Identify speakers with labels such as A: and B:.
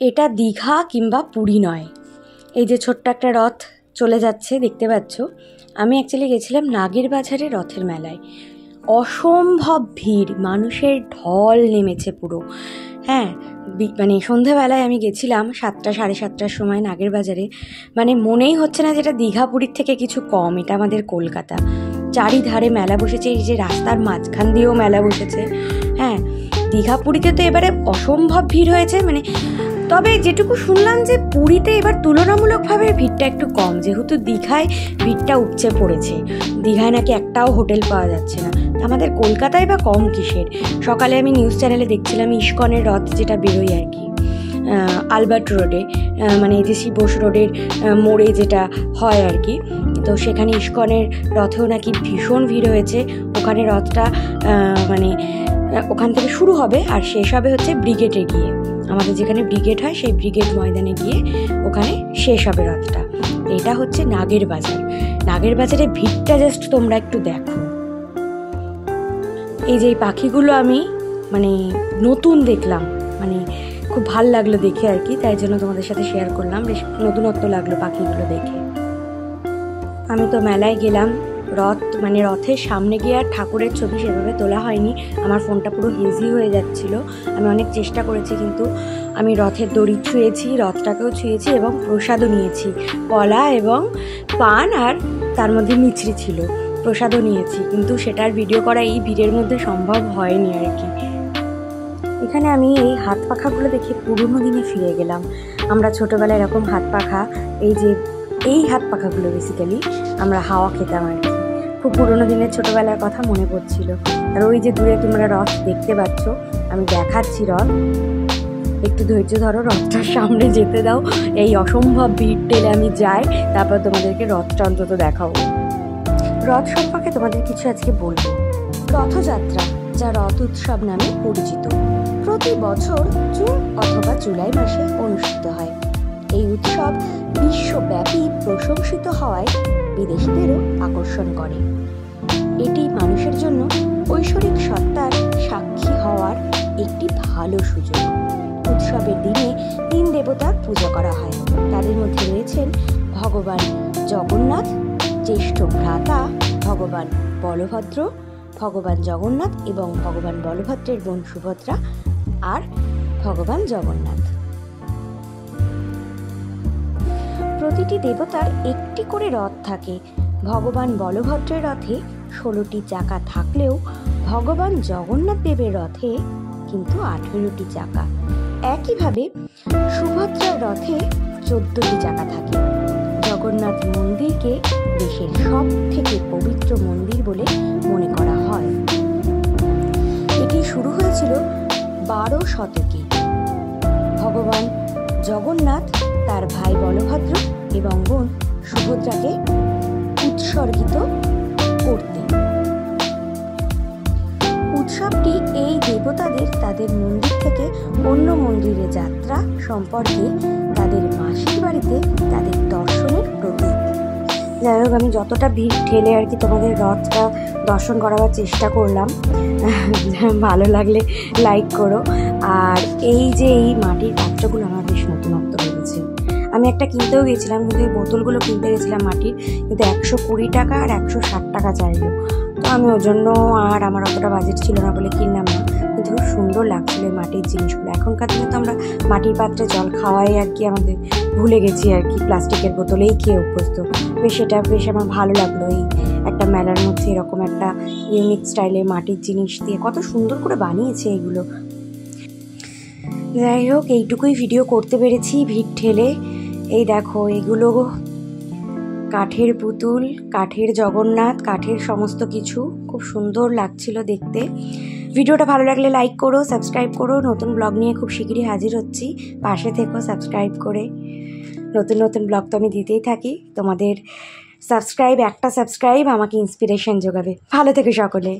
A: এটা দীঘা কিংবা পুরী নয়। এই যে ছোট্ট একটা রথ চলে যাচ্ছে দেখতে পাচ্ছ। আমি অ্যাকচুয়ালি গেছিলাম নাগেরবাজারে রথের মেলায়। অসম্ভব ভিড়, মানুষের ঢল নেমেছে পুরো। হ্যাঁ, মানে সন্ধ্যাবেলায় আমি গেছিলাম 7টা সাড়ে 7টার সময় নাগেরবাজারে। মানে মনেই হচ্ছে না যেটা দীঘা পুরীর থেকে কিছু কম। এটা আমাদের কলকাতা। চারিধারে মেলা বসেছে, এই যে রাস্তার মাঝখান দিয়েও মেলা বসেছে। হ্যাঁ, দীঘা পুরীতে তো এবারে অসম্ভব ভিড় হয়েছে। মানে তবে যেটুকু শুনলাম যে পুরীতে এবার তুলনামূলকভাবে ভিড়টা একটু কম, যেহেতু দীঘায় ভিড়টা উপচে পড়েছে। দীঘায় নাকি একটাও হোটেল পাওয়া যাচ্ছে না। আমাদের কলকাতায় বা কম কিসের। সকালে আমি নিউজ চ্যানেলে দেখছিলাম ইস্কনের রথ যেটা বেরোয় আর কি আলবার্ট রোডে, মানে এজেসি বোস রোডের মোড়ে যেটা হয় আর কি। তো সেখানে ইস্কনের রথেও নাকি ভীষণ ভিড় হয়েছে। ওখানে রথটা মানে ওখান থেকে শুরু হবে আর শেষ হবে হচ্ছে ব্রিগেডে গিয়ে। আমাদের যেখানে ব্রিগেড হয় সেই ব্রিগেড ময়দানে গিয়ে ওখানে শেষ হবে রথটা। এটা হচ্ছে নাগেরবাজার। নাগেরবাজারে ভিড়টা জাস্ট তোমরা একটু দেখো। এই যে এই পাখিগুলো আমি মানে নতুন দেখলাম, মানে খুব ভাল লাগলো দেখে আর কি, তাই জন্য তোমাদের সাথে শেয়ার করলাম। বেশ নতুনত্ব লাগলো পাখিগুলো দেখে। আমি তো মেলায় গেলাম, মানে রথের সামনে গিয়ে আর ঠাকুরের ছবি সেভাবে তোলা হয়নি। আমার ফোনটা পুরো হেজি হয়ে যাচ্ছিল। আমি অনেক চেষ্টা করেছি, কিন্তু আমি রথের দড়ি ছুঁয়েছি, রথটাকেও ছুঁয়েছি এবং প্রসাদও নিয়েছি। কলা এবং পান আর তার মধ্যে মিছরি ছিল, প্রসাদও নিয়েছি। কিন্তু সেটার ভিডিও করা এই ভিড়ের মধ্যে সম্ভব হয়নি আর কি। এখানে আমি এই হাত পাখাগুলো দেখে পুরোনো দিনে ফিরে গেলাম। আমরা ছোটোবেলায় এরকম হাত পাখা, এই হাত পাখাগুলো বেসিক্যালি আমরা হাওয়া খেতাম আর কি। খুব পুরোনো দিনের ছোটোবেলার কথা মনে পড়ছিল। আর ওই যে দূরে তোমরা রথ দেখতে পাচ্ছ, আমি দেখাচ্ছি রথ। একটু ধৈর্য ধরো, রথটার সামনে যেতে দাও। এই অসম্ভব ভিড় টেলে আমি যাই, তারপর তোমাদেরকে রথটা অন্তত দেখাবো। রথ সম্পর্কে তোমাদের কিছু আজকে বলবো। রথযাত্রা, যা রথ উৎসব নামে পরিচিত, প্রতি বছর জুন অথবা জুলাই মাসে অনুষ্ঠিত হয়। এই উৎসব বিশ্বব্যাপী প্রশংসিত হওয়ায় বিদেশিদেরও আকর্ষণ করে। এটি মানুষের জন্য ঐশ্বরিক সত্তার সাক্ষী হওয়ার একটি ভালো সুযোগ। উৎসবের দিনে 3 দেবতার পূজা করা হয়। তাদের মধ্যে রয়েছেন ভগবান জগন্নাথ, জ্যেষ্ঠ ভ্রাতা ভগবান বলভদ্র, ভগবান জগন্নাথ এবং ভগবান বলভদ্রের বোন সুভদ্রা আর ভগবান জগন্নাথ। প্রতিটি দেবতার একটি করে রথ থাকে। ভগবান বলভদ্রের রথে 16টি চাকা থাকলেও ভগবান জগন্নাথ দেবের রথে কিন্তু 18টি চাকা। একইভাবে সুভদ্রার রথে 14টি চাকা থাকে। জগন্নাথ মন্দিরকে দেশের সব থেকে পবিত্র মন্দির বলে মনে করা হয়। এটি শুরু হয়েছিল 12 শতকে। ভগবান জগন্নাথ তার ভাই বলভদ্র এবং বোন সুভদ্রাকে উৎসর্গিত করতেন। উৎসবটি এই দেবতাদের তাদের মন্দির থেকে অন্য মন্দিরে যাত্রা সম্পর্কে তাদের মাসির বাড়িতে তাদের দর্শনের প্রতীক। যাই হোক, আমি যতটা ভিড় ঠেলে আর কি তোমাদের রথটা দর্শন করাবার চেষ্টা করলাম। ভালো লাগলে লাইক করো। আর এই যে এই মাটির পাত্রগুলো আমার বেশ নতুনত্ব লেগেছে। আমি একটা কিনতেও গেছিলাম, কিন্তু এই বোতলগুলো কিনতে গেছিলাম মাটির, কিন্তু 120 টাকা আর 160 টাকা চাইলো। তো আমি ওর জন্য আর আমার অতটা বাজেট ছিল না বলে কিনলাম না। কিন্তু খুব সুন্দর লাগছিল এই মাটির জিনিসগুলো। এখনকার দিনে তো আমরা মাটির পাত্রে জল খাওয়াই আর কি আমাদের ভুলে গেছি আর কি, প্লাস্টিকের বোতলেই খেয়ে অভ্যস্ত। সেটা বেশ আমার ভালো লাগলো। এই একটা মেলার মধ্যে এরকম একটা ইউনিক স্টাইলে মাটির জিনিস দিয়ে কত সুন্দর করে বানিয়েছে এগুলো। যাই হোক, এইটুকুই ভিডিও করতে পেরেছি ভিড় ঠেলে। এই দেখো, এগুলো কাঠের পুতুল, কাঠের জগন্নাথ, কাঠের সমস্ত কিছু, খুব সুন্দর লাগছিল দেখতে। ভিডিওটা ভালো লাগলে লাইক করো, সাবস্ক্রাইব করো। নতুন ব্লগ নিয়ে খুব শিগগিরই হাজির হচ্ছি, পাশে থেকো সাবস্ক্রাইব করে। নতুন নতুন ব্লগ তো আমি দিতেই থাকি। তোমাদের একটা সাবস্ক্রাইব আমাকে ইন্সপিরেশন যোগাবে। ভালো থেকো সকলে।